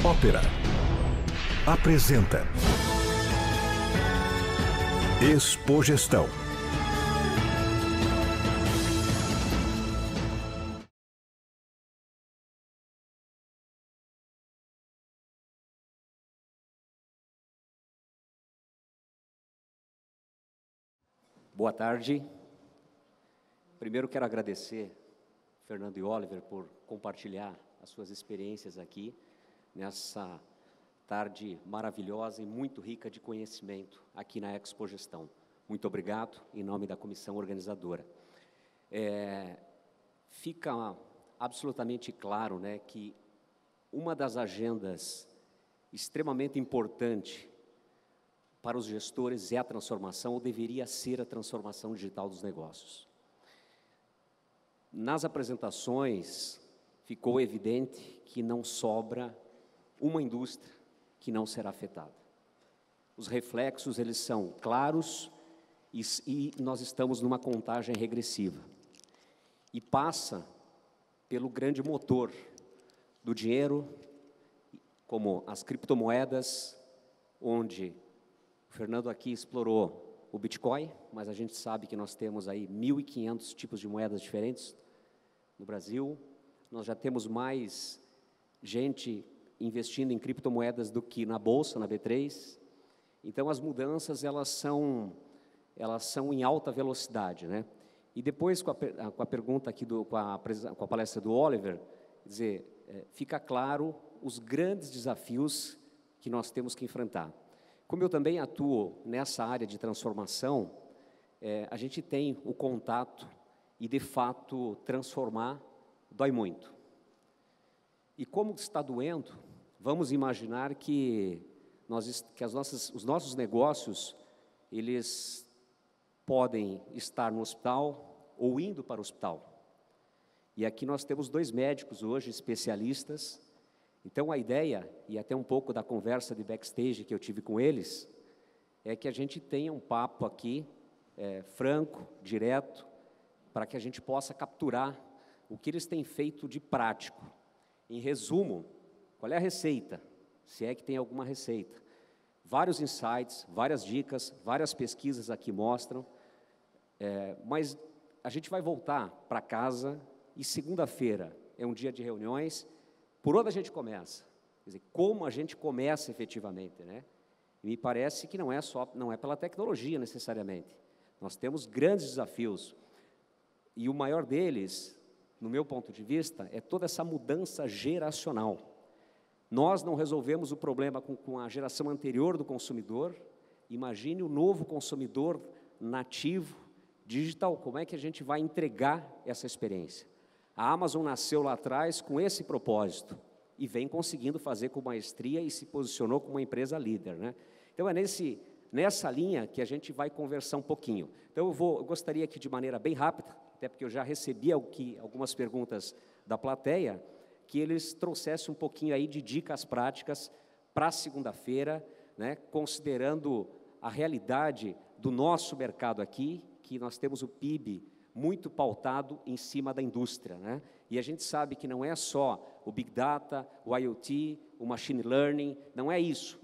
Ópera apresenta Expogestão. Boa tarde. Primeiro quero agradecer Fernando e Oliver por compartilhar as suas experiências aqui nessa tarde maravilhosa e muito rica de conhecimento aqui na Expogestão. Muito obrigado em nome da comissão organizadora. Fica absolutamente claro, né, que uma das agendas extremamente importante para os gestores é a transformação, ou deveria ser a transformação digital dos negócios. Nas apresentações, ficou evidente que não sobra uma indústria que não será afetada. Os reflexos, eles são claros e nós estamos numa contagem regressiva. E passa pelo grande motor do dinheiro, como as criptomoedas, onde o Fernando aqui explorou o Bitcoin, mas a gente sabe que nós temos aí 1.500 tipos de moedas diferentes no Brasil. Nós já temos mais gente investindo em criptomoedas do que na Bolsa, na B3. Então, as mudanças, elas são em alta velocidade, né? E depois, com a pergunta aqui, com a palestra do Oliver, quer dizer, fica claro os grandes desafios que nós temos que enfrentar. Como eu também atuo nessa área de transformação, a gente tem o contato e, de fato, transformar dói muito. E como está doendo, vamos imaginar que os nossos negócios, eles podem estar no hospital ou indo para o hospital. E aqui nós temos 2 médicos hoje, especialistas. Então, a ideia, e até um pouco da conversa de backstage que eu tive com eles, é que a gente tenha um papo aqui, franco, direto, para que a gente possa capturar o que eles têm feito de prático. Em resumo, qual é a receita? Se é que tem alguma receita. Vários insights, várias dicas, várias pesquisas aqui mostram, mas a gente vai voltar para casa e segunda-feira é um dia de reuniões. Por onde a gente começa? Quer dizer, como a gente começa efetivamente, né? E me parece que não é pela tecnologia necessariamente. Nós temos grandes desafios e o maior deles, no meu ponto de vista, é toda essa mudança geracional. Nós não resolvemos o problema com a geração anterior do consumidor. Imagine o novo consumidor nativo, digital, como é que a gente vai entregar essa experiência? A Amazon nasceu lá atrás com esse propósito e vem conseguindo fazer com maestria e se posicionou como uma empresa líder, né? Então, nessa linha que a gente vai conversar um pouquinho. Então, eu gostaria que, de maneira bem rápida, até porque eu já recebi algumas perguntas da plateia, que eles trouxessem um pouquinho aí de dicas práticas para segunda-feira, né, considerando a realidade do nosso mercado aqui, que nós temos o PIB muito pautado em cima da indústria, né? E a gente sabe que não é só o Big Data, o IoT, o Machine Learning, não é isso,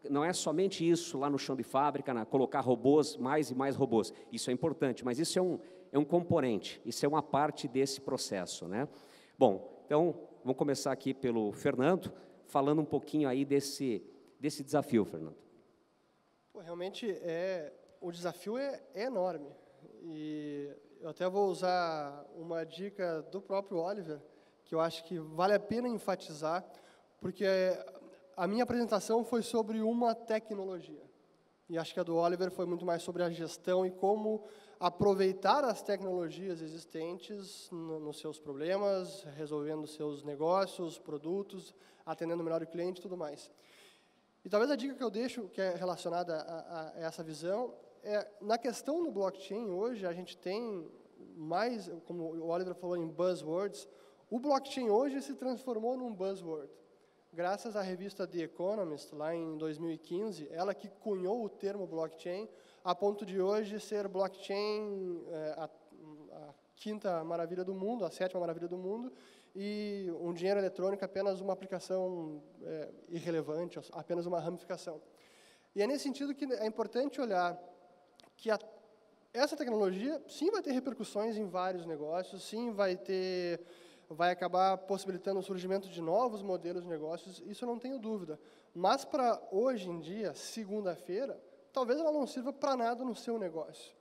não é somente isso lá no chão de fábrica, colocar robôs, mais e mais robôs. Isso é importante, mas isso é um componente, isso é uma parte desse processo, né? Bom, então, vamos começar aqui pelo Fernando, falando um pouquinho aí desse desafio, Fernando. Realmente, o desafio é enorme. E eu até vou usar uma dica do próprio Oliver, que eu acho que vale a pena enfatizar, porque a minha apresentação foi sobre uma tecnologia. E acho que a do Oliver foi muito mais sobre a gestão e como aproveitar as tecnologias existentes nos seus problemas, resolvendo seus negócios, produtos, atendendo melhor o cliente e tudo mais. E talvez a dica que eu deixo, que é relacionada a essa visão, na questão do blockchain, hoje, a gente tem mais, como o Oliver falou em buzzwords, o blockchain hoje se transformou num buzzword. Graças à revista The Economist, lá em 2015, ela que cunhou o termo blockchain, a ponto de hoje ser blockchain a 5ª maravilha do mundo, a 7ª maravilha do mundo, e um dinheiro eletrônico é apenas uma aplicação irrelevante, apenas uma ramificação. E é nesse sentido que é importante olhar que essa tecnologia, sim, vai ter repercussões em vários negócios, sim, vai acabar possibilitando o surgimento de novos modelos de negócios, isso eu não tenho dúvida. Mas, para hoje em dia, segunda-feira, talvez ela não sirva para nada no seu negócio.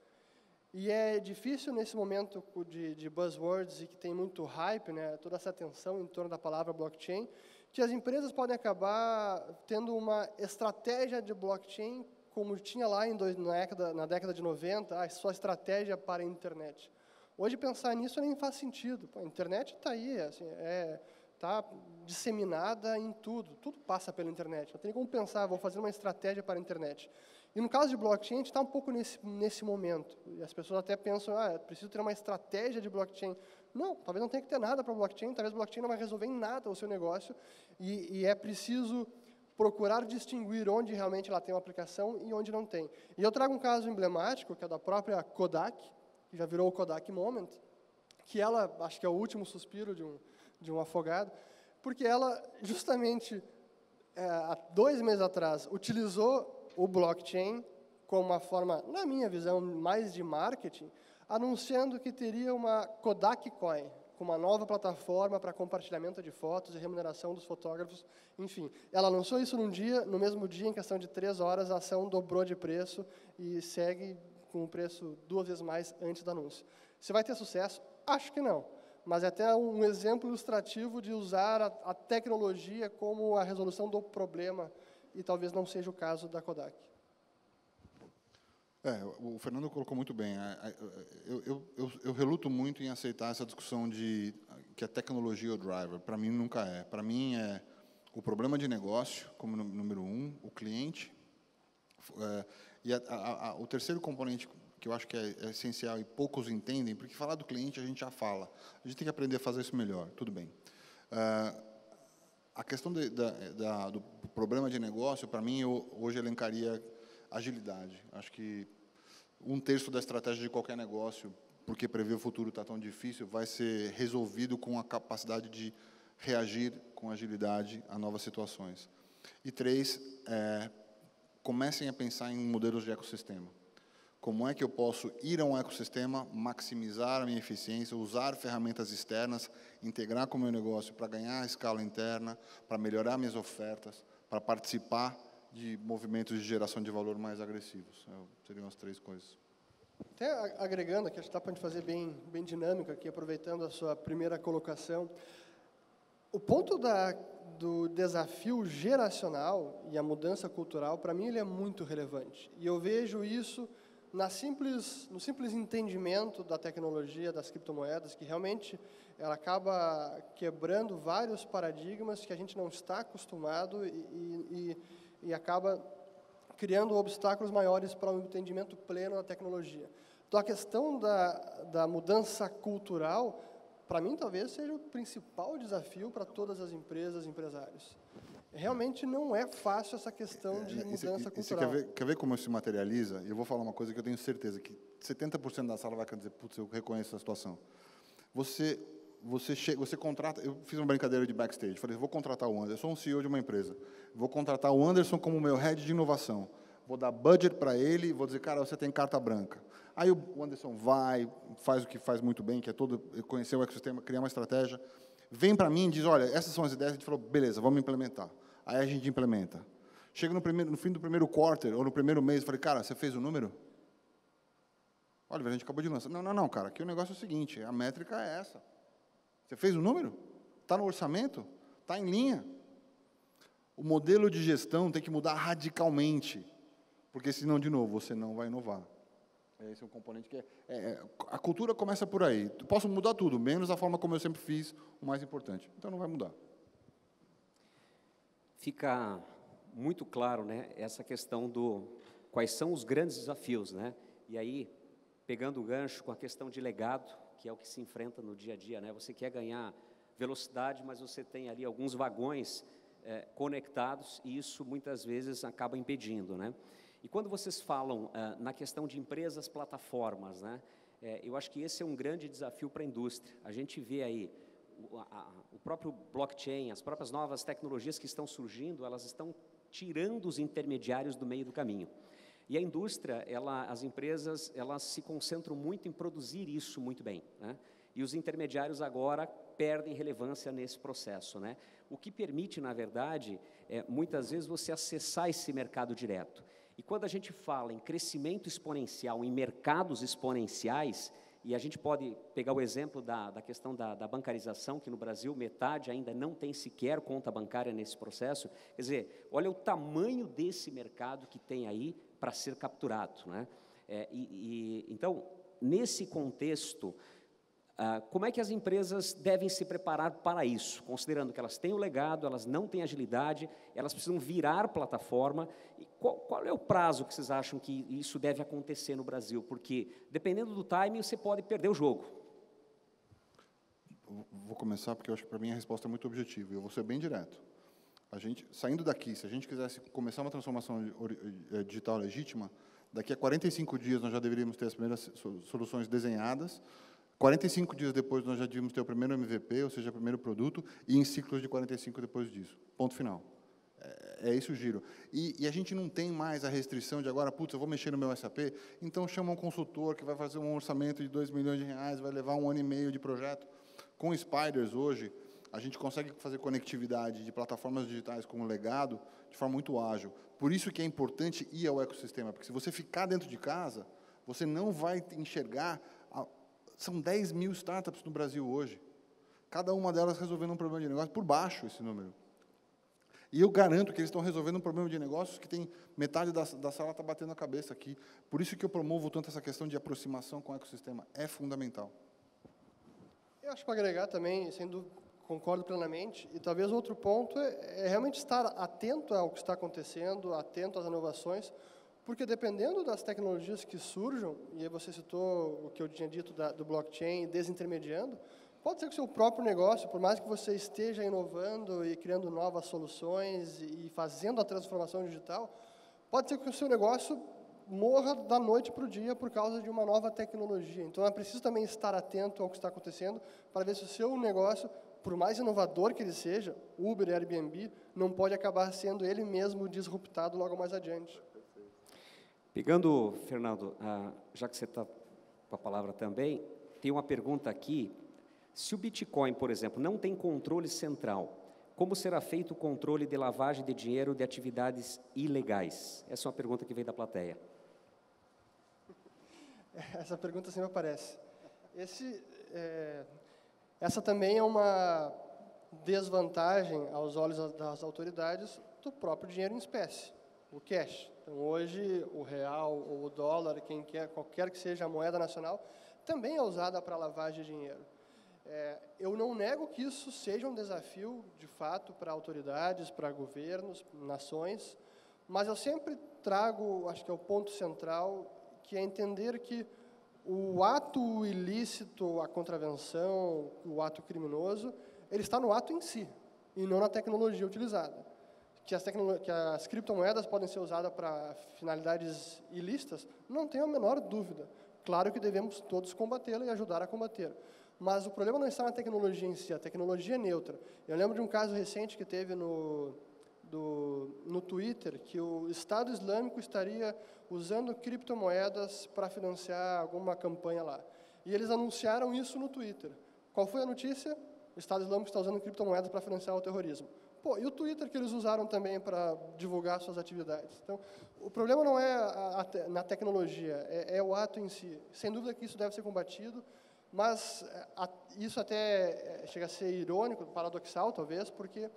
E é difícil, nesse momento de buzzwords e que tem muito hype, né, toda essa atenção em torno da palavra blockchain, que as empresas podem acabar tendo uma estratégia de blockchain, como tinha lá na década de 90, a sua estratégia para a internet. Hoje, pensar nisso nem faz sentido. Pô, a internet está aí, assim, está disseminada em tudo passa pela internet. Não tem como pensar, vou fazer uma estratégia para a internet. E no caso de blockchain, a gente está um pouco nesse momento. E as pessoas até pensam, preciso ter uma estratégia de blockchain. Não, talvez não tenha que ter nada para blockchain, talvez blockchain não vai resolver em nada o seu negócio, e é preciso procurar distinguir onde realmente ela tem uma aplicação e onde não tem. E eu trago um caso emblemático, que é da própria Kodak, que já virou o Kodak Moment, que ela, acho que é o último suspiro de um afogado, porque ela, justamente, há 2 meses atrás, utilizou o blockchain como uma forma, na minha visão, mais de marketing, anunciando que teria uma Kodak Coin, com uma nova plataforma para compartilhamento de fotos e remuneração dos fotógrafos, enfim. Ela lançou isso no mesmo dia, em questão de 3 horas, a ação dobrou de preço e segue com o preço 2 vezes mais antes do anúncio. Se vai ter sucesso? Acho que não. Mas é até um exemplo ilustrativo de usar a tecnologia como a resolução do problema, e talvez não seja o caso da Kodak. O Fernando colocou muito bem. Eu reluto muito em aceitar essa discussão de que a tecnologia é o driver. Para mim, nunca é. Para mim, é o problema de negócio, como número 1, o cliente. E o terceiro componente, que eu acho que é essencial e poucos entendem, porque falar do cliente a gente já fala. A gente tem que aprender a fazer isso melhor, tudo bem. A questão do problema de negócio, para mim, eu hoje elencaria agilidade. Acho que 1/3 da estratégia de qualquer negócio, porque prever o futuro está tão difícil, vai ser resolvido com a capacidade de reagir com agilidade a novas situações. E 3, comecem a pensar em modelos de ecossistema. Como é que eu posso ir a um ecossistema, maximizar a minha eficiência, usar ferramentas externas, integrar com o meu negócio para ganhar escala interna, para melhorar minhas ofertas, para participar de movimentos de geração de valor mais agressivos. Seriam as 3 coisas. Até agregando, aqui acho que dá para a gente fazer bem dinâmico aqui, aproveitando a sua primeira colocação. O ponto do desafio geracional e a mudança cultural, para mim, ele é muito relevante. E eu vejo isso no simples entendimento da tecnologia das criptomoedas, que realmente ela acaba quebrando vários paradigmas que a gente não está acostumado e acaba criando obstáculos maiores para o entendimento pleno da tecnologia. Então, a questão da mudança cultural, para mim, talvez seja o principal desafio para todas as empresas e empresários. Realmente não é fácil essa questão de mudança cultural. Você quer ver como isso se materializa? Eu vou falar uma coisa que eu tenho certeza, que 70% da sala vai dizer, putz, eu reconheço a situação. Você contrata, eu fiz uma brincadeira de backstage, falei, vou contratar o Anderson, eu sou um CEO de uma empresa, vou contratar o Anderson como meu head de inovação, vou dar budget para ele, vou dizer, cara, você tem carta branca. Aí o Anderson vai, faz o que faz muito bem, que é conhecer o ecossistema, criar uma estratégia, vem para mim e diz, olha, essas são as ideias, a gente falou, beleza, vamos implementar. Aí a gente implementa. Chega no fim do primeiro quarter, ou no primeiro mês, eu falei, cara, você fez o número? Olha, a gente acabou de lançar. Não, cara, aqui o negócio é o seguinte, a métrica é essa. Você fez o número? Está no orçamento? Está em linha? O modelo de gestão tem que mudar radicalmente, porque senão, de novo, você não vai inovar. Esse é um componente que a cultura começa por aí. Posso mudar tudo, menos a forma como eu sempre fiz, o mais importante. Então, não vai mudar. Fica muito claro, né, essa questão quais são os grandes desafios, né? E aí, pegando o gancho com a questão de legado, que é o que se enfrenta no dia a dia, né? Você quer ganhar velocidade, mas você tem ali alguns vagões conectados, e isso muitas vezes acaba impedindo, né? E quando vocês falam na questão de empresas plataformas, né? Eu acho que esse é um grande desafio para a indústria. A gente vê aí o próprio blockchain, as próprias novas tecnologias que estão surgindo, elas estão tirando os intermediários do meio do caminho. E a indústria, as empresas, elas se concentram muito em produzir isso muito bem, né? E os intermediários agora perdem relevância nesse processo, né? O que permite, na verdade, muitas vezes você acessar esse mercado direto. E quando a gente fala em crescimento exponencial, em mercados exponenciais, e a gente pode pegar o exemplo da questão da bancarização, que no Brasil metade ainda não tem sequer conta bancária nesse processo. Quer dizer, olha o tamanho desse mercado que tem aí para ser capturado, né? Então, nesse contexto, como é que as empresas devem se preparar para isso, considerando que elas têm o legado, elas não têm agilidade, elas precisam virar plataforma? E qual é o prazo que vocês acham que isso deve acontecer no Brasil? Porque, dependendo do timing, você pode perder o jogo. Vou começar, porque eu acho que, para mim, a resposta é muito objetiva, e eu vou ser bem direto. Saindo daqui, se a gente quisesse começar uma transformação digital legítima, daqui a 45 dias nós já deveríamos ter as primeiras soluções desenhadas, 45 dias depois nós já devíamos ter o primeiro MVP, ou seja, o primeiro produto, e em ciclos de 45 depois disso. Ponto final. É esse o giro. E a gente não tem mais a restrição de agora, putz, eu vou mexer no meu SAP, então chama um consultor que vai fazer um orçamento de R$2 milhões, vai levar 1 ano e meio de projeto. Com o Spiders, hoje, a gente consegue fazer conectividade de plataformas digitais com o legado de forma muito ágil. Por isso que é importante ir ao ecossistema, porque se você ficar dentro de casa, você não vai enxergar... São 10 mil startups no Brasil hoje. Cada uma delas resolvendo um problema de negócio, por baixo esse número. E eu garanto que eles estão resolvendo um problema de negócios que tem metade da sala está batendo a cabeça aqui. Por isso que eu promovo tanto essa questão de aproximação com o ecossistema. É fundamental. Eu acho que para agregar também, sendo concordo plenamente, e talvez outro ponto é realmente estar atento ao que está acontecendo, atento às inovações, porque dependendo das tecnologias que surjam, e aí você citou o que eu tinha dito do blockchain, desintermediando, pode ser que o seu próprio negócio, por mais que você esteja inovando e criando novas soluções e fazendo a transformação digital, pode ser que o seu negócio morra da noite para o dia por causa de uma nova tecnologia. Então, é preciso também estar atento ao que está acontecendo para ver se o seu negócio, por mais inovador que ele seja, Uber e Airbnb, não pode acabar sendo ele mesmo disruptado logo mais adiante. Pegando, Fernando, já que você está com a palavra também, tem uma pergunta aqui. Se o Bitcoin, por exemplo, não tem controle central, como será feito o controle de lavagem de dinheiro de atividades ilegais? Essa é uma pergunta que veio da plateia. Essa pergunta sempre aparece. Essa também é uma desvantagem aos olhos das autoridades do próprio dinheiro em espécie, o cash. Então, hoje, o real ou o dólar, qualquer que seja a moeda nacional, também é usada para lavagem de dinheiro. Eu não nego que isso seja um desafio, de fato, para autoridades, para governos, nações, mas eu sempre trago, acho que é o ponto central, que é entender que o ato ilícito, a contravenção, o ato criminoso, ele está no ato em si, e não na tecnologia utilizada. Que as criptomoedas podem ser usadas para finalidades ilícitas, não tenho a menor dúvida. Claro que devemos todos combatê-la e ajudar a combater. Mas o problema não está na tecnologia em si, a tecnologia é neutra. Eu lembro de um caso recente que teve no Twitter, que o Estado Islâmico estaria usando criptomoedas para financiar alguma campanha lá. E eles anunciaram isso no Twitter. Qual foi a notícia? O Estado Islâmico está usando criptomoedas para financiar o terrorismo. Pô, e o Twitter que eles usaram também para divulgar suas atividades? Então, o problema não é na tecnologia, é o ato em si. Sem dúvida que isso deve ser combatido, mas isso até chega a ser irônico, paradoxal talvez, porque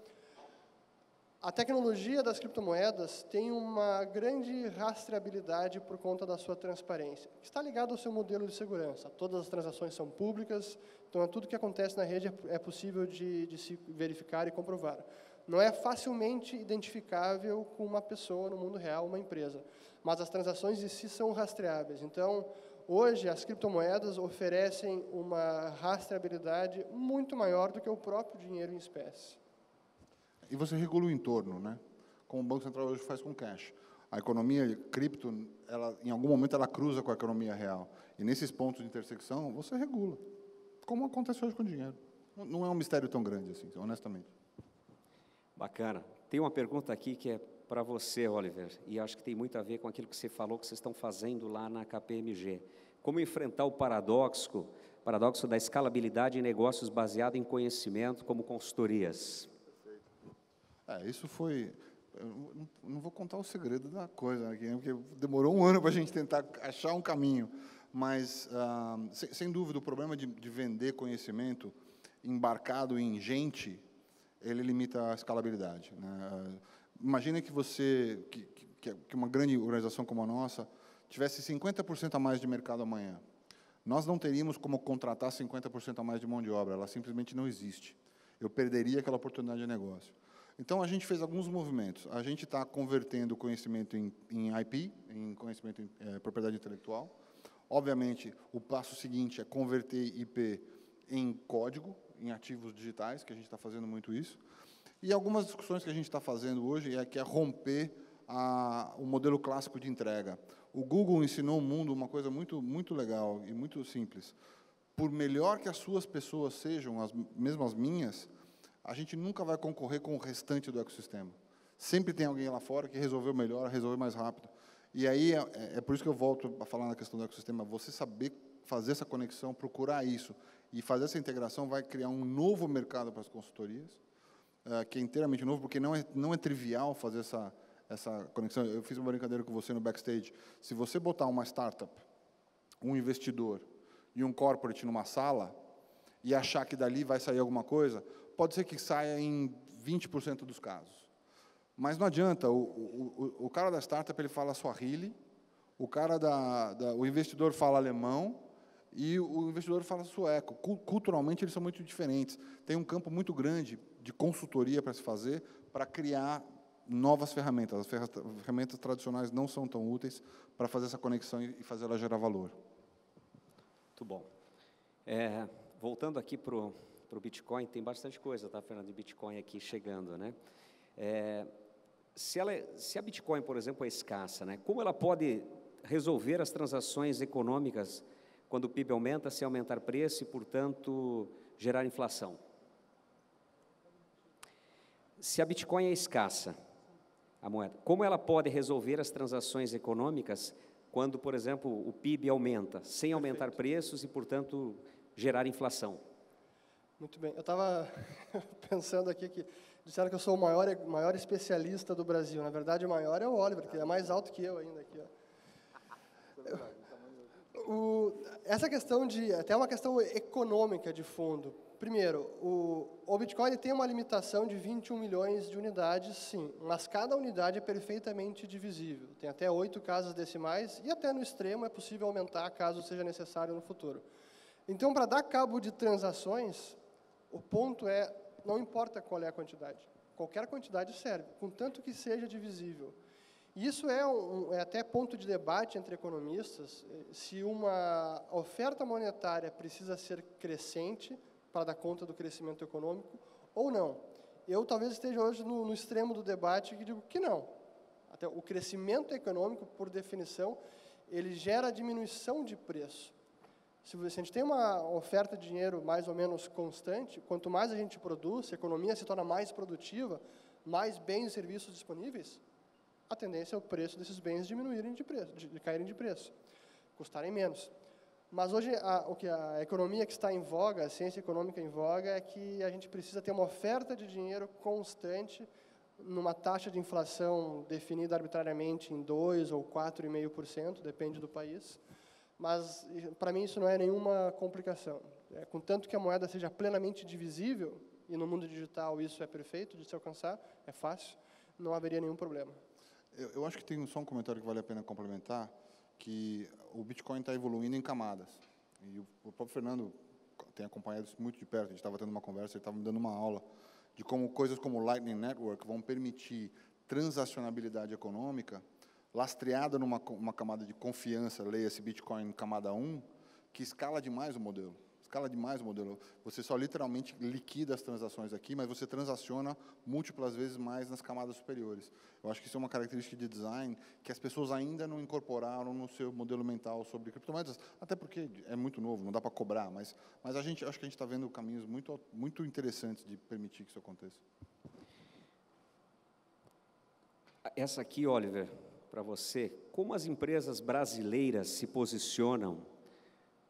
a tecnologia das criptomoedas tem uma grande rastreabilidade por conta da sua transparência, que está ligado ao seu modelo de segurança. Todas as transações são públicas, então tudo que acontece na rede é possível de se verificar e comprovar. Não é facilmente identificável com uma pessoa no mundo real, uma empresa, mas as transações em si são rastreáveis. Então, hoje, as criptomoedas oferecem uma rastreabilidade muito maior do que o próprio dinheiro em espécie. E você regula o entorno, né? Como o Banco Central hoje faz com cash. A economia cripto, em algum momento, ela cruza com a economia real. E nesses pontos de intersecção, você regula. Como acontece hoje com o dinheiro. Não é um mistério tão grande assim, honestamente. Bacana. Tem uma pergunta aqui que é para você, Oliver, e acho que tem muito a ver com aquilo que você falou que vocês estão fazendo lá na KPMG. Como enfrentar o paradoxo da escalabilidade em negócios baseado em conhecimento, como consultorias? Isso foi... Eu não vou contar o segredo da coisa aqui, porque demorou um ano para a gente tentar achar um caminho. Mas, sem dúvida, o problema de vender conhecimento embarcado em gente, ele limita a escalabilidade, né? Imagine que que uma grande organização como a nossa tivesse 50% a mais de mercado amanhã. Nós não teríamos como contratar 50% a mais de mão de obra, ela simplesmente não existe. Eu perderia aquela oportunidade de negócio. Então, a gente fez alguns movimentos. A gente está convertendo o conhecimento em IP, em conhecimento em propriedade intelectual. Obviamente, o passo seguinte é converter IP em código, em ativos digitais, que a gente está fazendo muito isso. E algumas discussões que a gente está fazendo hoje que é romper o modelo clássico de entrega. O Google ensinou o mundo uma coisa muito legal e muito simples. Por melhor que as suas pessoas sejam, mesmo as minhas, a gente nunca vai concorrer com o restante do ecossistema. Sempre tem alguém lá fora que resolveu melhor, resolveu mais rápido. E aí, é por isso que eu volto a falar na questão do ecossistema, você saber fazer essa conexão, procurar isso, e fazer essa integração vai criar um novo mercado para as consultorias, que é inteiramente novo, porque não é trivial fazer essa conexão. Eu fiz uma brincadeira com você no backstage. Se você botar uma startup, um investidor e um corporate numa sala, e achar que dali vai sair alguma coisa, pode ser que saia em 20% dos casos. Mas não adianta, o cara da startup ele fala Swahili, o investidor fala alemão e o investidor fala sueco. Culturalmente, eles são muito diferentes. Tem um campo muito grande de consultoria para se fazer, para criar novas ferramentas. As ferramentas tradicionais não são tão úteis para fazer essa conexão e fazer ela gerar valor. Muito bom. Voltando aqui para o Bitcoin, tem bastante coisa, tá, Fernando, de Bitcoin aqui chegando, né? Se a Bitcoin, por exemplo, é escassa, né? Como ela pode resolver as transações econômicas quando o PIB aumenta, se aumentar preço e, portanto, gerar inflação? Se a Bitcoin é escassa, a moeda, como ela pode resolver as transações econômicas quando, por exemplo, o PIB aumenta, sem aumentar preços e, portanto, gerar inflação? Muito bem. Eu estava pensando aqui que disseram que eu sou o maior especialista do Brasil. Na verdade, o maior é o Oliver, que é mais alto que eu ainda aqui. Essa questão até uma questão econômica de fundo. Primeiro, o Bitcoin tem uma limitação de 21 milhões de unidades, sim, mas cada unidade é perfeitamente divisível. Tem até 8 casas decimais e até no extremo é possível aumentar caso seja necessário no futuro. Então, para dar cabo de transações, o ponto é, não importa qual é a quantidade, qualquer quantidade serve, contanto que seja divisível. Isso é até ponto de debate entre economistas, se uma oferta monetária precisa ser crescente para dar conta do crescimento econômico ou não. Eu talvez esteja hoje no extremo do debate que digo que não. Até o crescimento econômico, por definição, ele gera diminuição de preço. Se a gente tem uma oferta de dinheiro mais ou menos constante, quanto mais a gente produz, a economia se torna mais produtiva, mais bens e serviços disponíveis, a tendência é o preço desses bens diminuírem de preço, de caírem de preço, custarem menos. Mas hoje, a economia que está em voga, a ciência econômica em voga, é que a gente precisa ter uma oferta de dinheiro constante, numa taxa de inflação definida arbitrariamente em 2% ou 4,5%, depende do país. Mas, para mim, isso não é nenhuma complicação. Contanto que a moeda seja plenamente divisível, e no mundo digital isso é perfeito de se alcançar, é fácil, não haveria nenhum problema. Eu acho que tem só um comentário que vale a pena complementar, que o Bitcoin está evoluindo em camadas. E o próprio Fernando tem acompanhado isso muito de perto. A gente estava tendo uma conversa, ele estava me dando uma aula de como coisas como o Lightning Network vão permitir transacionabilidade econômica lastreada numa camada de confiança, leia-se Bitcoin camada 1, que escala demais o modelo. Escala demais o modelo. Você só literalmente liquida as transações aqui, mas você transaciona múltiplas vezes mais nas camadas superiores. Eu acho que isso é uma característica de design que as pessoas ainda não incorporaram no seu modelo mental sobre criptomoedas, até porque é muito novo, não dá para cobrar, mas acho que a gente está vendo caminhos muito interessantes de permitir que isso aconteça. Essa aqui, Oliver, para você, como as empresas brasileiras se posicionam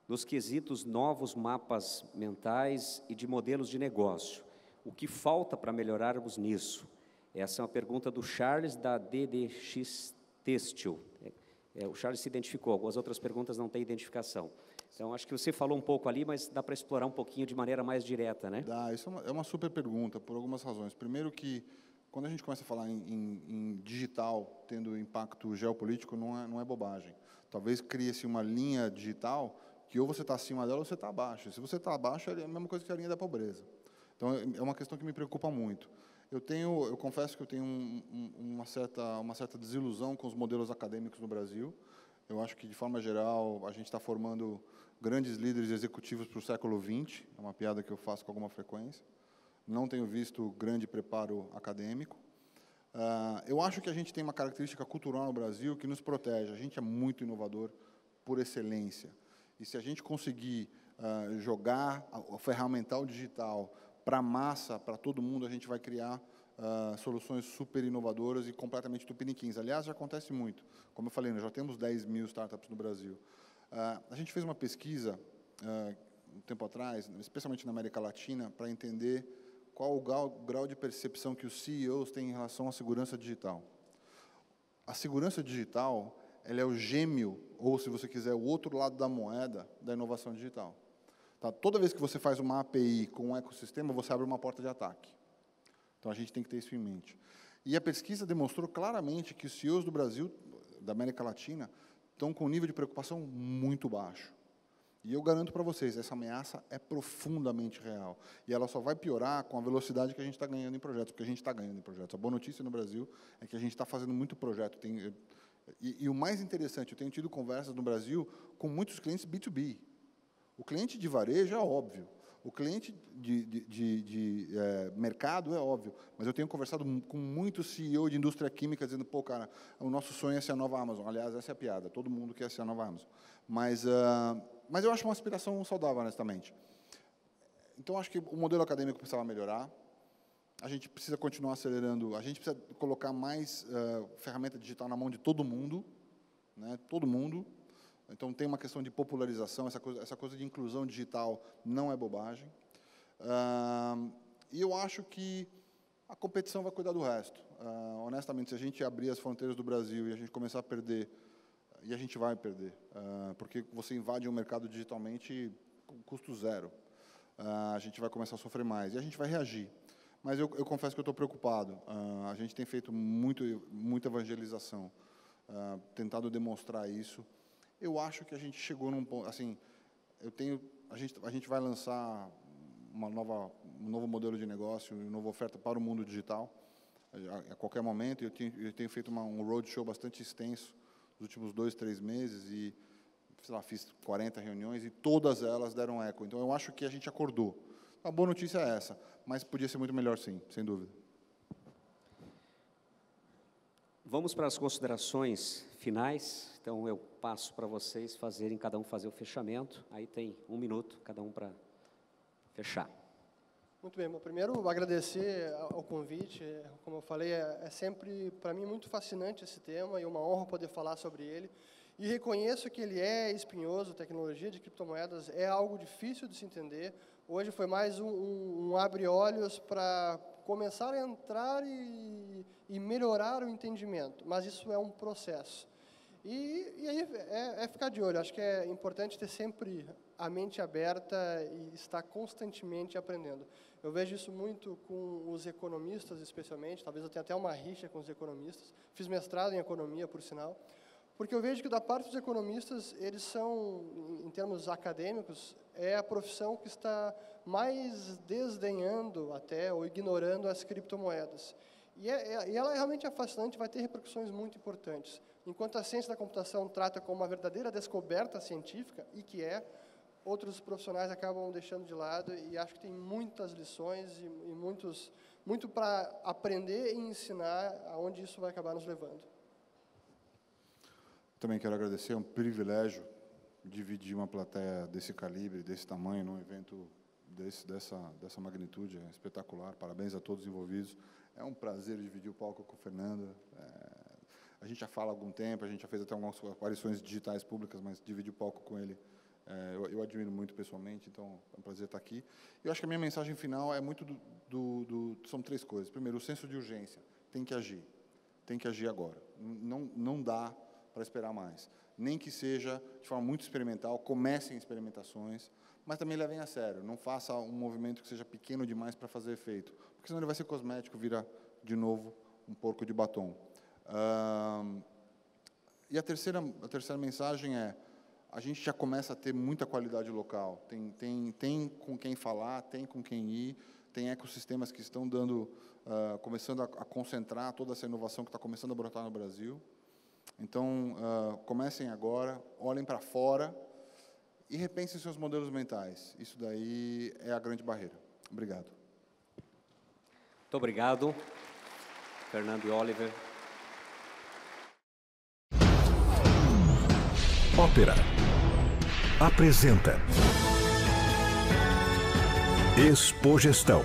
nos quesitos novos mapas mentais e de modelos de negócio? O que falta para melhorarmos nisso? Essa é uma pergunta do Charles, da DDX Têxtil. O Charles se identificou, algumas outras perguntas não têm identificação. Então, acho que você falou um pouco ali, mas dá para explorar um pouquinho de maneira mais direta, né? Dá, isso é uma super pergunta, por algumas razões. Primeiro que, quando a gente começa a falar em digital, tendo impacto geopolítico, não é bobagem. Talvez crie-se uma linha digital que ou você está acima dela ou você está abaixo. Se você está abaixo, é a mesma coisa que a linha da pobreza. Então, é uma questão que me preocupa muito. Eu confesso que eu tenho uma certa desilusão com os modelos acadêmicos no Brasil. Eu acho que, de forma geral, a gente está formando grandes líderes executivos para o século XX, é uma piada que eu faço com alguma frequência. Não tenho visto grande preparo acadêmico. Eu acho que a gente tem uma característica cultural no Brasil que nos protege. A gente é muito inovador por excelência. E se a gente conseguir jogar o ferramental digital para a massa, para todo mundo, a gente vai criar soluções super inovadoras e completamente tupiniquins. Aliás, já acontece muito. Como eu falei, nós já temos 10 mil startups no Brasil. A gente fez uma pesquisa um tempo atrás, especialmente na América Latina, para entender qual o grau de percepção que os CEOs têm em relação à segurança digital. A segurança digital, ela é o gêmeo, ou, se você quiser, o outro lado da moeda da inovação digital. Tá? Toda vez que você faz uma API com um ecossistema, você abre uma porta de ataque. Então, a gente tem que ter isso em mente. E a pesquisa demonstrou claramente que os CEOs do Brasil, da América Latina, estão com um nível de preocupação muito baixo. E eu garanto para vocês, essa ameaça é profundamente real. E ela só vai piorar com a velocidade que a gente está ganhando em projetos, porque a gente está ganhando em projetos. A boa notícia no Brasil é que a gente está fazendo muito projeto. E o mais interessante, eu tenho tido conversas no Brasil com muitos clientes B2B. O cliente de varejo é óbvio. O cliente de mercado é óbvio. Mas eu tenho conversado com muitos CEO de indústria química dizendo, pô, cara, o nosso sonho é ser a nova Amazon. Aliás, essa é a piada. Todo mundo quer ser a nova Amazon. Mas eu acho uma aspiração saudável, honestamente. Então, acho que o modelo acadêmico precisava melhorar. A gente precisa continuar acelerando. A gente precisa colocar mais ferramenta digital na mão de todo mundo, né? Todo mundo. Então, tem uma questão de popularização, essa coisa de inclusão digital não é bobagem. E eu acho que a competição vai cuidar do resto. Honestamente, se a gente abrir as fronteiras do Brasil e a gente começar a perder, e a gente vai perder, porque você invade um mercado digitalmente com custo zero, a gente vai começar a sofrer mais, e a gente vai reagir. Mas eu confesso que eu estou preocupado. A gente tem feito muita evangelização, tentado demonstrar isso. Eu acho que a gente chegou num ponto, assim, a gente vai lançar um novo modelo de negócio, uma nova oferta para o mundo digital, a qualquer momento. Eu tenho feito um roadshow bastante extenso nos últimos 2, 3 meses e, sei lá, fiz 40 reuniões e todas elas deram eco. Então, eu acho que a gente acordou. A boa notícia é essa, mas podia ser muito melhor, sim, sem dúvida. Vamos para as considerações finais. Então, eu passo para vocês cada um fazer o fechamento. Aí tem 1 minuto, cada um para fechar. Muito bem. Bom, primeiro, agradecer ao convite. Como eu falei, é sempre, para mim, muito fascinante esse tema e uma honra poder falar sobre ele. E reconheço que ele é espinhoso, tecnologia de criptomoedas é algo difícil de se entender. Hoje foi mais um abre-olhos para começar a entrar e melhorar o entendimento, mas isso é um processo. E aí é ficar de olho. Acho que é importante ter sempre a mente aberta e estar constantemente aprendendo. Eu vejo isso muito com os economistas, especialmente. Talvez eu tenha até uma rixa com os economistas. Fiz mestrado em economia, por sinal. Porque eu vejo que, da parte dos economistas, eles são, em termos acadêmicos, é a profissão que está mais desdenhando até, ou ignorando as criptomoedas. E ela realmente é fascinante, vai ter repercussões muito importantes. Enquanto a ciência da computação trata como uma verdadeira descoberta científica, e que é, outros profissionais acabam deixando de lado, e acho que tem muitas lições e muito para aprender e ensinar aonde isso vai acabar nos levando. Também quero agradecer, é um privilégio dividir uma plateia desse calibre, desse tamanho, num evento dessa magnitude, é espetacular. Parabéns a todos os envolvidos. É um prazer dividir o palco com o Fernando. A gente já fala há algum tempo, a gente já fez até algumas aparições digitais públicas, mas dividir o palco com ele, eu admiro muito pessoalmente, então é um prazer estar aqui. Eu acho que a minha mensagem final é muito são 3 coisas. Primeiro, o senso de urgência. Tem que agir agora. Não dá para esperar mais. Nem que seja de forma muito experimental, comecem experimentações, mas também levem a sério. Não faça um movimento que seja pequeno demais para fazer efeito, porque senão ele vai ser cosmético, vira, de novo, um porco de batom. E a terceira mensagem é: a gente já começa a ter muita qualidade local. Tem com quem falar, tem com quem ir, tem ecossistemas que estão começando a concentrar toda essa inovação que está começando a brotar no Brasil. Então, comecem agora, olhem para fora e repensem seus modelos mentais. Isso daí é a grande barreira. Obrigado. Muito obrigado, Fernando e Oliver. Ópera apresenta Expogestão.